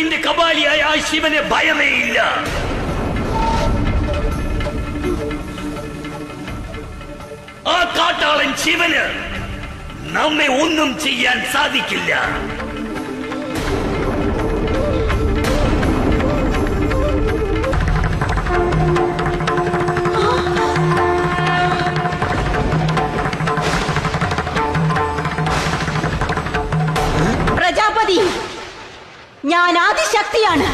വിഷ്ണുവിന്റെ കപാലിയായ ആ ശിവനെ ഭയമേ ഇല്ല. ആ കാട്ടാളൻ ശിവന് നമ്മെ ഒന്നും ചെയ്യാൻ സാധിക്കില്ല. പ്രജാപതി, ഞാൻ ആദിശക്തിയാണ്.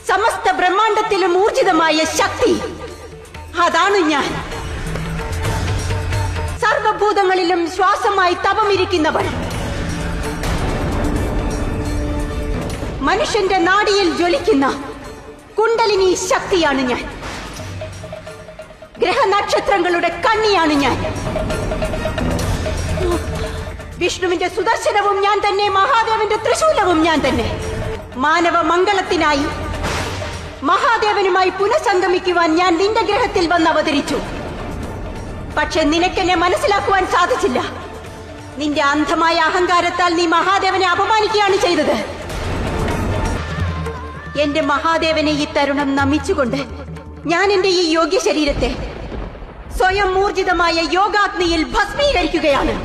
സമസ്ത ബ്രഹ്മാണ്ടത്തിലും ഊർജിതമായ ശക്തി, അതാണ് ഞാൻ. സർവഭൂതങ്ങളിലും ശ്വാസമായി തപമിരിക്കുന്നവൾ. മനുഷ്യന്റെ നാഡിയിൽ ജ്വലിക്കുന്ന കുണ്ടലിനി ശക്തിയാണ് ഞാൻ. ഗ്രഹനക്ഷത്രങ്ങളുടെ കണ്ണിയാണ് ഞാൻ. വിഷ്ണുവിന്റെ സുദർശനവും ഞാൻ തന്നെ, മഹാദേവന്റെ ത്രിശൂലവും ഞാൻ തന്നെ. മാനവ മംഗളത്തിനായി മഹാദേവനുമായി പുനഃസംഗമിക്കുവാൻ ഞാൻ നിന്റെ ഗ്രഹത്തിൽ വന്ന് അവതരിച്ചു. പക്ഷെ നിനക്കെന്നെ മനസ്സിലാക്കുവാൻ സാധിച്ചില്ല. നിന്റെ അന്ധമായ അഹങ്കാരത്താൽ നീ മഹാദേവനെ അപമാനിക്കുകയാണ് ചെയ്തത്. എന്റെ മഹാദേവനെ ഈ തരുണം നമിച്ചുകൊണ്ട് ഞാൻ എന്റെ ഈ യോഗ്യ ശരീരത്തെ സ്വയം ഊർജിതമായ യോഗാഗ്നിയിൽ ഭസ്മീകരിക്കുകയാണ്.